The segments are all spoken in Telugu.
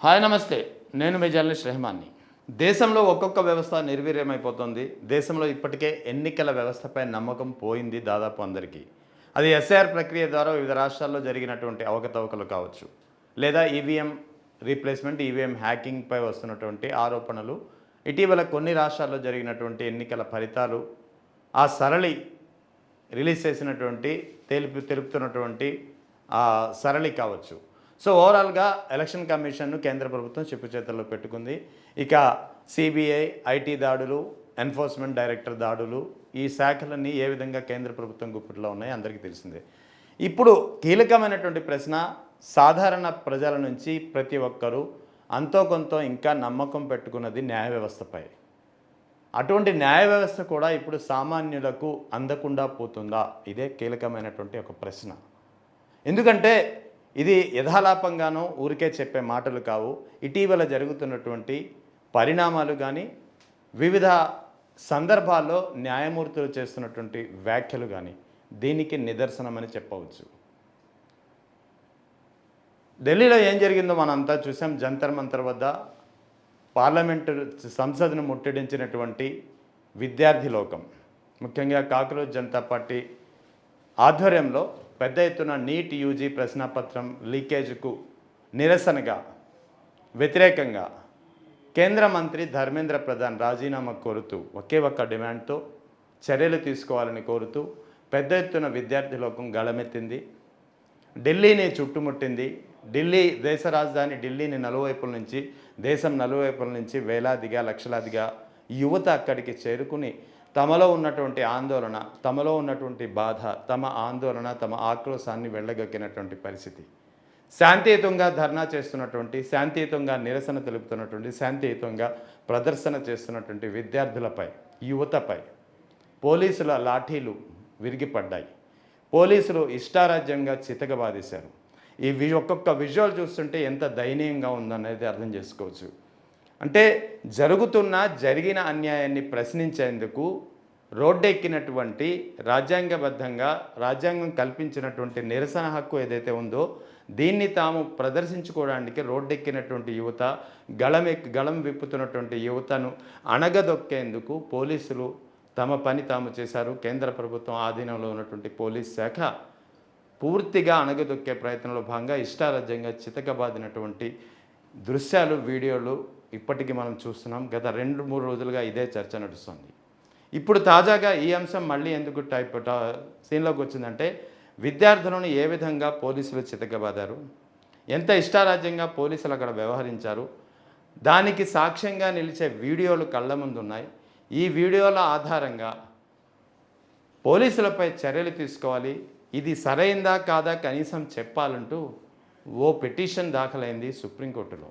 హాయ్ నమస్తే. నేను మీ జర్నలిస్ట్ రెహమాన్ని. దేశంలో ఒక్కొక్క వ్యవస్థ నిర్వీర్యమైపోతుంది. దేశంలో ఇప్పటికే ఎన్నికల వ్యవస్థపై నమ్మకం పోయింది దాదాపు అందరికీ. అది ఎస్ఐఆర్ ప్రక్రియ ద్వారా వివిధ రాష్ట్రాల్లో జరిగినటువంటి అవకతవకలు కావచ్చు, లేదా ఈవీఎం రీప్లేస్మెంట్, ఈవీఎం హ్యాకింగ్పై వస్తున్నటువంటి ఆరోపణలు, ఇటీవల కొన్ని రాష్ట్రాల్లో జరిగినటువంటి ఎన్నికల ఫలితాలు, ఆ సరళి రిలీజ్ చేసినటువంటి తెలుపుతున్నటువంటి ఆ సరళి కావచ్చు. సో ఓవరాల్గా ఎలక్షన్ కమిషన్ను కేంద్ర ప్రభుత్వం చెప్పుచేతల్లో పెట్టుకుంది. ఇక సిబిఐ, ఐటీ దాడులు, ఎన్ఫోర్స్మెంట్ డైరెక్టర్ దాడులు, ఈ శాఖలన్నీ ఏ విధంగా కేంద్ర ప్రభుత్వం గుప్పిట్లో ఉన్నాయో అందరికీ తెలిసిందే. ఇప్పుడు కీలకమైనటువంటి ప్రశ్న, సాధారణ ప్రజల నుంచి ప్రతి ఒక్కరూ అంతో కొంత ఇంకా నమ్మకం పెట్టుకున్నది న్యాయ వ్యవస్థపై. అటువంటి న్యాయ వ్యవస్థ కూడా ఇప్పుడు సామాన్యులకు అందకుండా పోతుందా? ఇదే కీలకమైనటువంటి ఒక ప్రశ్న. ఎందుకంటే ఇది యథాలాపంగానో ఊరికే చెప్పే మాటలు కావు. ఇటీవల జరుగుతున్నటువంటి పరిణామాలు కానీ, వివిధ సందర్భాల్లో న్యాయమూర్తులు చేస్తున్నటువంటి వ్యాఖ్యలు కానీ దీనికి నిదర్శనమని చెప్పవచ్చు. ఢిల్లీలో ఏం జరిగిందో మనంతా చూసాం. జంతర్ మంతర్ వద్ద పార్లమెంటు సంసద్ను ముట్టడించినటువంటి విద్యార్థి లోకం, ముఖ్యంగా కాక్రోచ్ జనతా పార్టీ ఆధ్వర్యంలో పెద్ద ఎత్తున నీట్ యూజీ ప్రశ్నాపత్రం లీకేజ్కు నిరసనగా, వ్యతిరేకంగా కేంద్ర మంత్రి ధర్మేంద్ర ప్రధాన్ రాజీనామా కోరుతూ ఒకే ఒక్క డిమాండ్తో చర్యలు తీసుకోవాలని కోరుతూ పెద్ద ఎత్తున విద్యార్థి లోకం గళమెత్తింది. ఢిల్లీని చుట్టుముట్టింది. ఢిల్లీ దేశ రాజధాని ఢిల్లీని నలువైపుల నుంచి, దేశం నలువైపుల నుంచి వేలాదిగా, లక్షలాదిగా యువత అక్కడికి చేరుకుని తమలో ఉన్నటువంటి ఆందోళన, తమలో ఉన్నటువంటి బాధ, తమ ఆందోళన, తమ ఆక్రోశాన్ని వెళ్ళగక్కినటువంటి పరిస్థితి. శాంతియుతంగా ధర్నా చేస్తున్నటువంటి, శాంతియుతంగా నిరసన తెలుపుతున్నటువంటి, శాంతియుతంగా ప్రదర్శన చేస్తున్నటువంటి విద్యార్థులపై, యువతపై పోలీసుల లాఠీలు విరిగిపడ్డాయి. పోలీసులు ఇష్టారాజ్యంగా చితకబాదేశారు. ఒక్కొక్క విజువల్ చూస్తుంటే ఎంత దయనీయంగా ఉందనేది అర్థం చేసుకోవచ్చు. అంటే జరిగిన అన్యాయాన్ని ప్రశ్నించేందుకు రోడ్డెక్కినటువంటి, రాజ్యాంగబద్ధంగా రాజ్యాంగం కల్పించినటువంటి నిరసన హక్కు ఏదైతే ఉందో దీన్ని తాము ప్రదర్శించుకోవడానికి రోడ్డెక్కినటువంటి యువత, గళం విప్పుతున్నటువంటి యువతను అణగదొక్కేందుకు పోలీసులు తమ పని తాము చేశారు. కేంద్ర ప్రభుత్వం ఆధీనంలో ఉన్నటువంటి పోలీస్ శాఖ పూర్తిగా అణగదొక్కే ప్రయత్నంలో భాగంగా ఇష్టారాజ్యంగా చితకబాదినటువంటి దృశ్యాలు, వీడియోలు ఇప్పటికీ మనం చూస్తున్నాం. గత 2-3 రోజులుగా ఇదే చర్చ నడుస్తుంది. ఇప్పుడు తాజాగా ఈ అంశం మళ్ళీ ఎందుకు సీన్లోకి వచ్చిందంటే, విద్యార్థులను ఏ విధంగా పోలీసులు చితకబాదారు, ఎంత ఇష్టారాజ్యంగా పోలీసులు అక్కడ వ్యవహరించారు, దానికి సాక్ష్యంగా నిలిచే వీడియోలు కళ్ళ ముందు ఉన్నాయి. ఈ వీడియోల ఆధారంగా పోలీసులపై చర్యలు తీసుకోవాలి, ఇది సరైందా కాదా కనీసం చెప్పాలంటూ ఓ పిటిషన్ దాఖలైంది సుప్రీంకోర్టులో.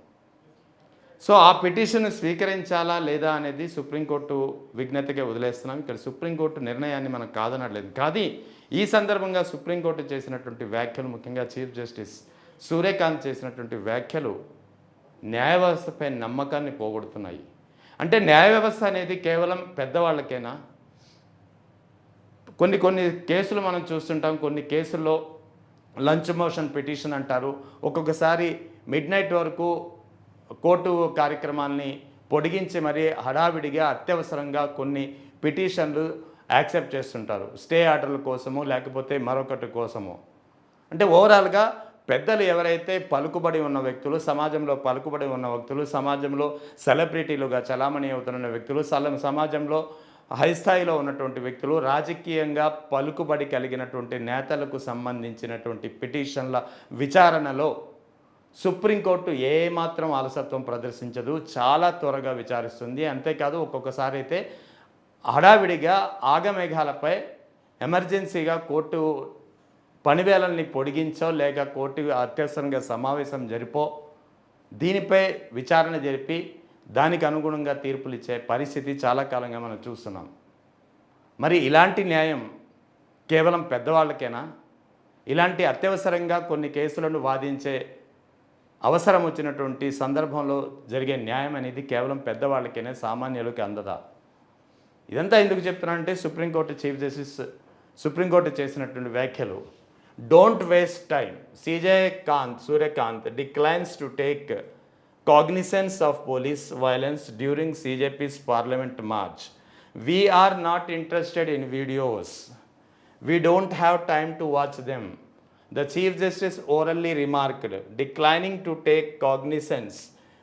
సో ఆ పిటిషన్ స్వీకరించాలా లేదా అనేది సుప్రీంకోర్టు విజ్ఞతకే వదిలేస్తున్నాం. ఇక్కడ సుప్రీంకోర్టు నిర్ణయాన్ని మనం కాదనట్లేదు. కానీ ఈ సందర్భంగా సుప్రీంకోర్టు చేసినటువంటి వ్యాఖ్యలు, ముఖ్యంగా చీఫ్ జస్టిస్ సూర్యకాంత్ చేసినటువంటి వ్యాఖ్యలు న్యాయ వ్యవస్థపై నమ్మకాన్ని పోగొడుతున్నాయి. అంటే న్యాయ వ్యవస్థ అనేది కేవలం పెద్దవాళ్ళకేనా? కొన్ని కేసులు మనం చూస్తుంటాం. కొన్ని కేసుల్లో లంచ్ మోషన్ పిటిషన్ అంటారు. ఒక్కొక్కసారి మిడ్నైట్ వరకు కోర్టు కార్యక్రమాల్ని పొడిగించి మరీ హడావిడిగా, అత్యవసరంగా కొన్ని పిటిషన్లు యాక్సెప్ట్ చేస్తుంటారు, స్టే ఆర్డర్ల కోసము, లేకపోతే మరొకటి కోసము. అంటే ఓవరాల్గా పెద్దలు ఎవరైతే పలుకుబడి ఉన్న వ్యక్తులు, సమాజంలో పలుకుబడి ఉన్న వ్యక్తులు, సమాజంలో సెలబ్రిటీలుగా చలామణి అవుతున్న వ్యక్తులు, సమాజంలో హైస్థాయిలో ఉన్నటువంటి వ్యక్తులు, రాజకీయంగా పలుకుబడి కలిగినటువంటి నేతలకు సంబంధించినటువంటి పిటిషన్ల విచారణలో సుప్రీంకోర్టు ఏమాత్రం అలసత్వం ప్రదర్శించదు. చాలా త్వరగా విచారిస్తుంది. అంతేకాదు ఒక్కొక్కసారి అయితే హడావిడిగా ఆగమేఘాలపై ఎమర్జెన్సీగా కోర్టు పనివేళల్ని పొడిగించో, లేక కోర్టు అత్యవసరంగా సమావేశం జరిపో దీనిపై విచారణ జరిపి దానికి అనుగుణంగా తీర్పులు ఇచ్చే పరిస్థితి చాలా కాలంగా మనం చూస్తున్నాం. మరి ఇలాంటి న్యాయం కేవలం పెద్దవాళ్ళకేనా? ఇలాంటి అత్యవసరంగా కొన్ని కేసులను వాదించే అవసరం వచ్చినటువంటి సందర్భంలో జరిగే న్యాయం అనేది కేవలం పెద్దవాళ్ళకేనే, సామాన్యులకి అందదా? ఇదంతా ఎందుకు చెప్తున్నానంటే, సుప్రీంకోర్టు చీఫ్ జస్టిస్ సుప్రీంకోర్టు చేసినటువంటి వ్యాఖ్యలు. Don't waste time. Suryakant declines to take cognizance of police violence during CJP's Parliament March. We are not interested in videos. We don't have time to watch them. The Chief Justice orally remarked, declining to take cognizance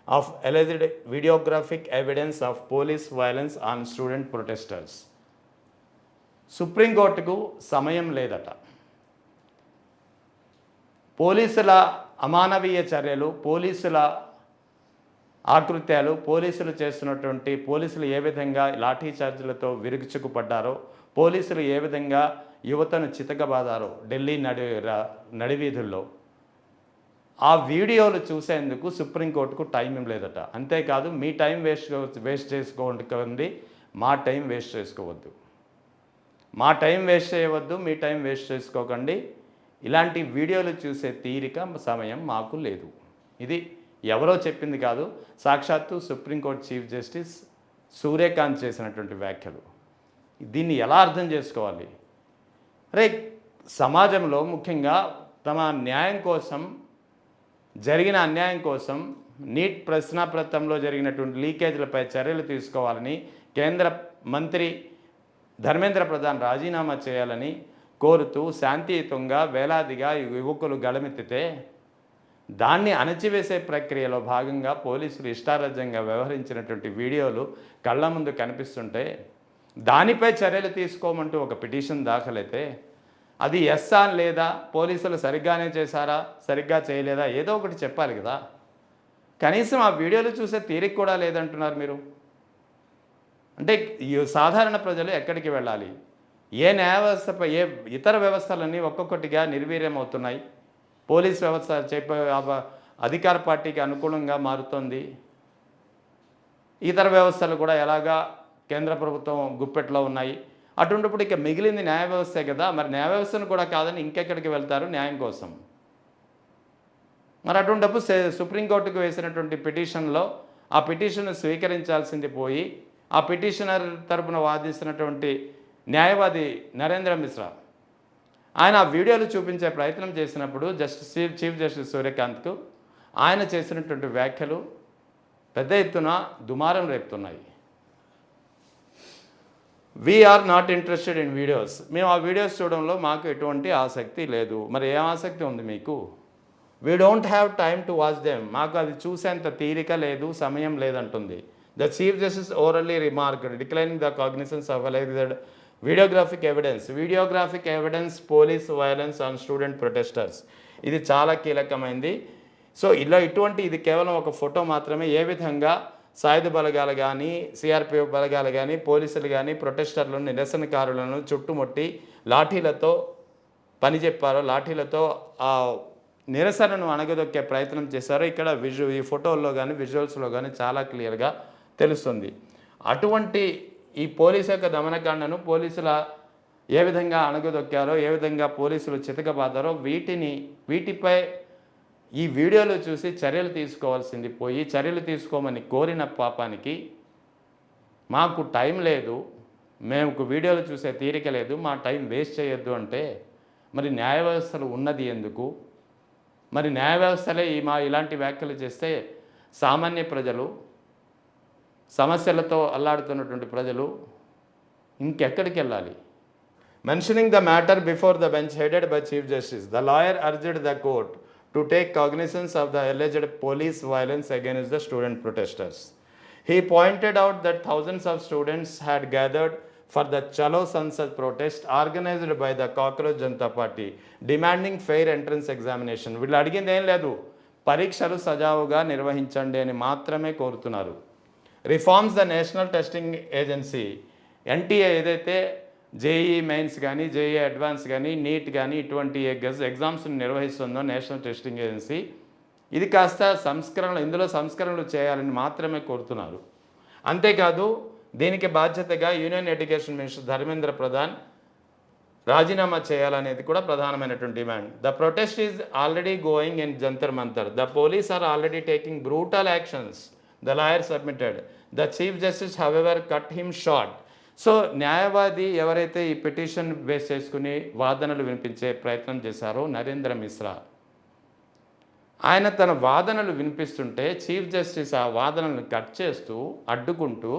of alleged videographic evidence of police violence on student protesters. సుప్రీంకోర్టుకు సమయం లేదట. పోలీసుల అమానవీయ చర్యలు, పోలీసుల ఆకృత్యాలు, పోలీసులు చేస్తున్నటువంటి పోలీసులు ఏ విధంగా లాఠీ చార్జీలతో విరుచుకుపడ్డారో, పోలీసులు ఏ విధంగా యువతను చితకబాదారో ఢిల్లీ నడివీధుల్లో, ఆ వీడియోలు చూసేందుకు సుప్రీంకోర్టుకు టైం లేదట. అంతేకాదు మీ టైం వేస్ట్ చేసుకోండి, మా టైం వేస్ట్ చేసుకోవద్దు. మా టైం వేస్ట్ చేయవద్దు, మీ టైం వేస్ట్ చేసుకోకండి. ఇలాంటి వీడియోలు చూసే తీరిక సమయం మాకు లేదు. ఇది ఎవరో చెప్పింది కాదు, సాక్షాత్తు సుప్రీంకోర్టు చీఫ్ జస్టిస్ సూర్యకాంత్ చేసినటువంటి వ్యాఖ్యలు. దీన్ని ఎలా అర్థం చేసుకోవాలి? రే, సమాజంలో ముఖ్యంగా తమ న్యాయం కోసం, జరిగిన అన్యాయం కోసం నీట్ ప్రశ్నాపత్రంలో జరిగినటువంటి లీకేజీలపై చర్యలు తీసుకోవాలని కేంద్ర మంత్రి ధర్మేంద్ర ప్రధాన్ రాజీనామా చేయాలని కోరుతూ శాంతియుతంగా వేలాదిగా యువకులు గళమెత్తితే దాన్ని అణచివేసే ప్రక్రియలో భాగంగా పోలీసులు ఇష్టారాజ్యంగా వ్యవహరించినటువంటి వీడియోలు కళ్ళ ముందు కనిపిస్తుంటే దానిపై చర్యలు తీసుకోమంటూ ఒక పిటిషన్ దాఖలైతే అది ఎస్సా లేదా పోలీసులు సరిగ్గానే చేశారా, సరిగ్గా చేయలేదా, ఏదో ఒకటి చెప్పాలి కదా. కనీసం ఆ వీడియోలు చూసే తీరిక కూడా లేదంటున్నారు మీరు. అంటే సాధారణ ప్రజలు ఎక్కడికి వెళ్ళాలి? ఏ న్యాయ వ్యవస్థపై, ఏ ఇతర వ్యవస్థలన్నీ ఒక్కొక్కటిగా నిర్వీర్యం అవుతున్నాయి. పోలీస్ వ్యవస్థ అధికార పార్టీకి అనుకూలంగా మారుతోంది. ఇతర వ్యవస్థలు కూడా ఎలాగా కేంద్ర ప్రభుత్వం గుప్పెట్లో ఉన్నాయి. అటువంటిప్పుడు ఇక మిగిలింది న్యాయ వ్యవస్థే కదా. మరి న్యాయ వ్యవస్థను కూడా కాదని ఇంకెక్కడికి వెళ్తారు న్యాయం కోసం? మరి అటువంటిప్పుడు సుప్రీంకోర్టుకు వేసినటువంటి పిటిషన్లో ఆ పిటిషన్ స్వీకరించాల్సింది పోయి ఆ పిటిషనర్ తరపున వాదిస్తున్నటువంటి న్యాయవాది నరేంద్ర మిశ్రా ఆయన ఆ వీడియోలు చూపించే ప్రయత్నం చేసినప్పుడు చీఫ్ జస్టిస్ సూర్యకాంత్కు ఆయన చేసినటువంటి వ్యాఖ్యలు పెద్ద ఎత్తున దుమారం రేపుతున్నాయి. We're not interested in videos. మేము ఆ వీడియోస్ చూడడంలో మాకు ఎటువంటి ఆసక్తి లేదు. మరి ఏం ఆసక్తి ఉంది మీకు? We don't have time to watch them. మాకు అది చూసేంత తీరిక లేదు, సమయం లేదంటుంది. The chief justice orally remarked, declining the cognizance of alleged videographic evidence police violence on student protesters. ఇది చాలా కీలకమైంది. సో ఇటువంటి ఇది కేవలం ఒక ఫోటో మాత్రమే. ఏ విధంగా సాయుధ బలగాలు కానీ, సిఆర్పిఎఫ్ బలగాలు కానీ, పోలీసులు కానీ ప్రొటెస్టర్లను, నిరసనకారులను చుట్టుముట్టి లాఠీలతో పనిచెప్పారో, లాఠీలతో ఆ నిరసనను అణగదొక్కే ప్రయత్నం చేశారో ఇక్కడ ఈ ఫోటోల్లో కానీ విజువల్స్లో కానీ చాలా క్లియర్గా తెలుస్తుంది. అటువంటి ఈ పోలీసు యొక్క దమనకాండను పోలీసుల ఏ విధంగా అణగదొక్కారో, ఏ విధంగా పోలీసులు చితకబాదారో వీటిపై ఈ వీడియోలో చూసి చర్యలు తీసుకోవాల్సింది పోయి చర్యలు తీసుకోమని కోరిన పాపానికి మాకు టైం లేదు, మేము వీడియోలు చూసే తీరిక లేదు, మా టైం వేస్ట్ చేయొద్దు అంటే మరి న్యాయ వ్యవస్థలు ఉన్నది ఎందుకు? మరి న్యాయ వ్యవస్థలే ఇలాంటి వ్యాఖ్యలు చేస్తే సామాన్య ప్రజలు, సమస్యలతో అల్లాడుతున్నటువంటి ప్రజలు ఇంకెక్కడికి వెళ్ళాలి? Mentioning the matter before the bench headed by Chief Justice, the lawyer urged the court to take cognizance of the alleged police violence against the student protesters. He pointed out that thousands of students had gathered for the Chalo Sansad protest organized by the Cockroach Janata Party, demanding fair entrance examination. వీళ్ళు అడిగింది ఏం లేదు, పరీక్షలు సజావుగా నిర్వహించండి అని మాత్రమే కోరుతున్నారు. Reforms the national testing agency, NTA ఏదైతే జేఈ మెయిన్స్ కానీ, జేఈ అడ్వాన్స్ కానీ, నీట్ కానీ ఇటువంటి ఎగ్జామ్స్ని నిర్వహిస్తుందో నేషనల్ టెస్టింగ్ ఏజెన్సీ, ఇది కాస్త ఇందులో సంస్కరణలు చేయాలని మాత్రమే కోరుతున్నారు. అంతేకాదు దీనికి బాధ్యతగా union education minister Dharmendra Pradhan రాజీనామా చేయాలనేది కూడా ప్రధానమైనటువంటి demand. The protest is already going in Jantar Mantar. The police are already taking brutal actions, the lawyer submitted. The chief justice however cut him short. So న్యాయవాది ఎవరైతే ఈ పిటిషన్ బేస్ చేసుకుని వాదనలు వినిపించే ప్రయత్నం చేశారో నరేంద్ర మిశ్రా, ఆయన తన వాదనలు వినిపిస్తుంటే చీఫ్ జస్టిస్ ఆ వాదనలను కట్ చేస్తూ అడ్డుకుంటూ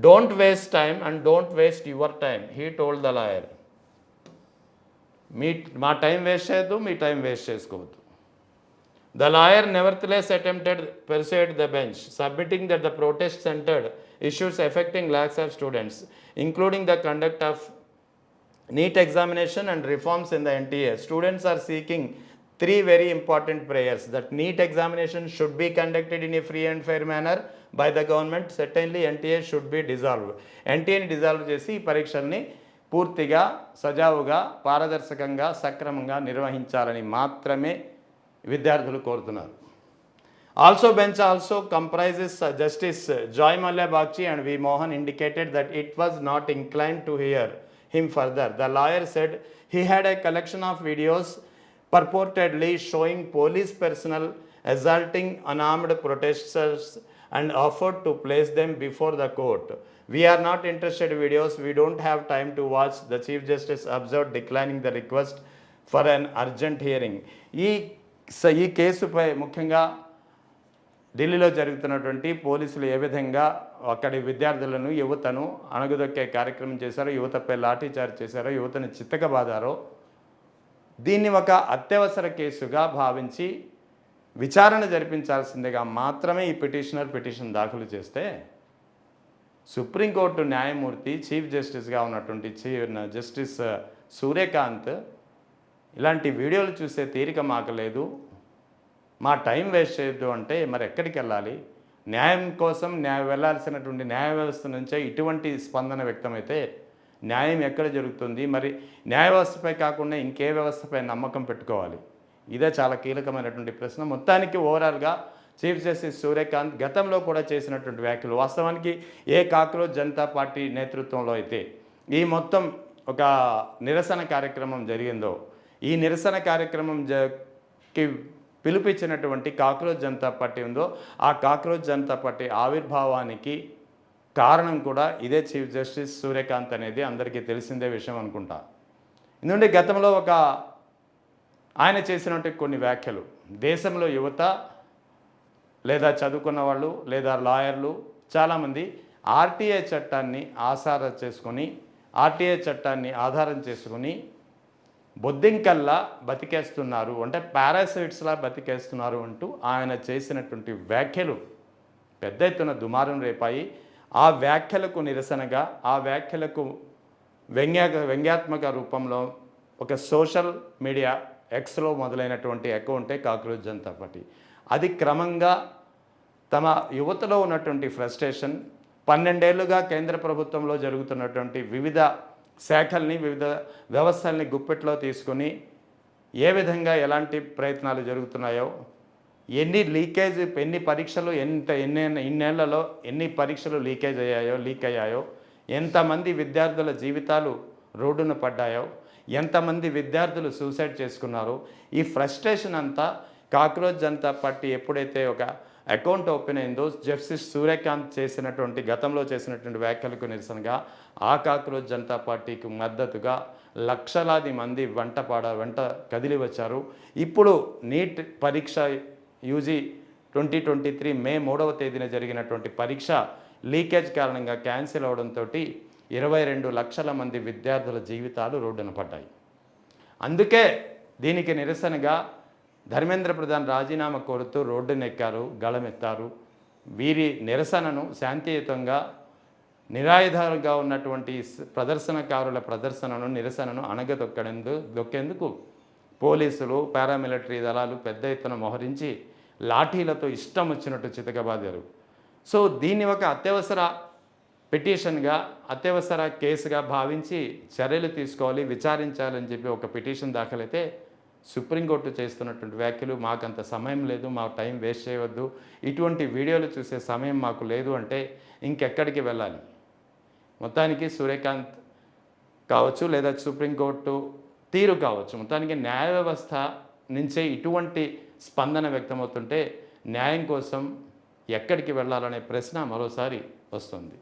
don't waste time and don't waste your time he told the lawyer. మా టైం వేస్ట్ చేయొద్దు, మీ టైం వేస్ట్ చేసుకోవద్దు. The lawyer nevertheless attempted to persuade the bench, submitting that the protest centered issues affecting lakhs of students, including the conduct of NEET examination and reforms in the NTA. Students are seeking three very important prayers: that NEET examination should be conducted in a free and fair manner by the government. Certainly NTA should be dissolved. NTAని డిజాల్వ్ చేసి ఈ పరీక్షల్ని పూర్తిగా సజావుగా పారదర్శకంగా సక్రమంగా నిర్వహించాలని మాత్రమే విద్యార్థులు కోరుతున్నారు. Also bench also comprises Justice Joy Mallya Bagchi and V. Mohan indicated that it was not inclined to hear him further. The lawyer said he had a collection of videos purportedly showing police personnel assaulting unarmed protesters and offered to place them before the court. We are not interested in videos. We don't have time to watch, the Chief Justice observed, declining the request for an urgent hearing. ఈ కేసుపై ముఖ్యంగా ఢిల్లీలో జరుగుతున్నటువంటి పోలీసులు ఏ విధంగా అక్కడి విద్యార్థులను యువతను అణగదొక్కే కార్యక్రమం చేశారో, యువతపై లాఠీచార్జ్ చేశారో, యువతను చిత్తకబాదారో, దీన్ని ఒక అత్యవసర కేసుగా భావించి విచారణ జరిపించాల్సిందిగా మాత్రమే ఈ పిటిషన్ దాఖలు చేస్తే సుప్రీంకోర్టు న్యాయమూర్తి చీఫ్ జస్టిస్గా ఉన్నటువంటి జస్టిస్ సూర్యకాంత్ ఇలాంటి వీడియోలు చూసే తీరిక మాకు లేదు, మా టైం వేస్ట్ చేయొద్దు అంటే మరి ఎక్కడికి వెళ్ళాలి? న్యాయం కోసం వెళ్ళాల్సినటువంటి న్యాయ వ్యవస్థ నుంచే ఇటువంటి స్పందన వ్యక్తమైతే న్యాయం ఎక్కడ జరుగుతుంది? మరి న్యాయ వ్యవస్థపై కాకుండా ఇంకే వ్యవస్థపై నమ్మకం పెట్టుకోవాలి? ఇదే చాలా కీలకమైనటువంటి ప్రశ్న. మొత్తానికి ఓవరాల్గా చీఫ్ జస్టిస్ సూర్యకాంత్ గతంలో కూడా చేసినటువంటి వ్యాఖ్యలు వాస్తవానికి ఏ కాక్రోచ్ జనతా పార్టీ నేతృత్వంలో అయితే ఈ మొత్తం ఒక నిరసన కార్యక్రమం జరిగిందో, ఈ నిరసన కార్యక్రమంకి పిలుపిచ్చినటువంటి కాక్రోచ్ జనతా పార్టీ ఉందో, ఆ కాక్రోచ్ జనతా పార్టీ ఆవిర్భావానికి కారణం కూడా ఇదే చీఫ్ జస్టిస్ సూర్యకాంత్ అనేది అందరికీ తెలిసిందే విషయం అనుకుంటా. ఎందుకంటే గతంలో ఆయన చేసినటువంటి కొన్ని వ్యాఖ్యలు దేశంలో యువత లేదా చదువుకున్న వాళ్ళు లేదా లాయర్లు చాలామంది ఆర్టీఐ చట్టాన్ని ఆధారం చేసుకొని బొద్దింకల్లా బతికేస్తున్నారు, అంటే పారాసైట్స్లా బతికేస్తున్నారు అంటూ ఆయన చేసినటువంటి వ్యాఖ్యలు పెద్ద ఎత్తున దుమారం రేపాయి. ఆ వ్యాఖ్యలకు నిరసనగా, ఆ వ్యాఖ్యలకు వ్యంగ్యాత్మక రూపంలో ఒక సోషల్ మీడియా ఎక్స్లో మొదలైనటువంటి అకౌంటే కాక్రోచ్ జనతా పార్టీ. అది క్రమంగా తమ యువతలో ఉన్నటువంటి ఫ్రస్ట్రేషన్, 12 ఏళ్లుగా కేంద్ర ప్రభుత్వంలో జరుగుతున్నటువంటి వివిధ శాఖల్ని, వివిధ వ్యవస్థల్ని గుప్పెట్లో తీసుకొని ఏ విధంగా ఎలాంటి ప్రయత్నాలు జరుగుతున్నాయో, ఎన్ని పరీక్షలు ఇన్నేళ్లలో ఎన్ని పరీక్షలు లీక్ అయ్యాయో, ఎంతమంది విద్యార్థుల జీవితాలు రోడ్డున పడ్డాయో, ఎంతమంది విద్యార్థులు సూసైడ్ చేసుకున్నారో, ఈ ఫ్రస్ట్రేషన్ అంతా కాక్రోచ్ జనతా పార్టీ ఎప్పుడైతే ఒక అకౌంట్ ఓపెన్ అయిందో, జస్టిస్ సూర్యకాంత్ గతంలో చేసినటువంటి వ్యాఖ్యలకు నిరసనగా ఆ కాక్రోచ్ జనతా పార్టీకి మద్దతుగా లక్షలాది మంది వెంట కదిలి వచ్చారు. ఇప్పుడు నీట్ పరీక్ష యూజీ 2023 మే 3వ తేదీన జరిగినటువంటి పరీక్ష లీకేజ్ కారణంగా క్యాన్సిల్ అవడంతో 22 లక్షల మంది విద్యార్థుల జీవితాలు రోడ్డున పడ్డాయి. అందుకే దీనికి నిరసనగా ధర్మేంద్ర ప్రధాన్ రాజీనామా కోరుతూ రోడ్డునెక్కారు, గళమెత్తారు. వీరి నిరసనను శాంతియుతంగా నిరాయుధాలుగా ఉన్నటువంటి ప్రదర్శనకారుల నిరసనను దొక్కేందుకు పోలీసులు, పారామిలిటరీ దళాలు పెద్ద ఎత్తున మోహరించి లాఠీలతో ఇష్టం వచ్చినట్టు చితకబాదారు. సో దీన్ని ఒక అత్యవసర పిటిషన్గా, అత్యవసర కేసుగా భావించి చర్యలు తీసుకోవాలి, విచారించాలని చెప్పి ఒక పిటిషన్ దాఖలైతే సుప్రీంకోర్టు చేస్తున్నటువంటి వ్యాఖ్యలు మాకంత సమయం లేదు, మా టైం వేస్ట్ చేయవద్దు, ఇటువంటి వీడియోలు చూసే సమయం మాకు లేదు అంటే ఇంకెక్కడికి వెళ్ళాలి? మొత్తానికి సూర్యకాంత్ కావచ్చు లేదా సుప్రీంకోర్టు తీరు కావచ్చు, మొత్తానికి న్యాయ వ్యవస్థ నుంచే ఇటువంటి స్పందన వ్యక్తమవుతుంటే న్యాయం కోసం ఎక్కడికి వెళ్ళాలనే ప్రశ్న మరోసారి వస్తుంది.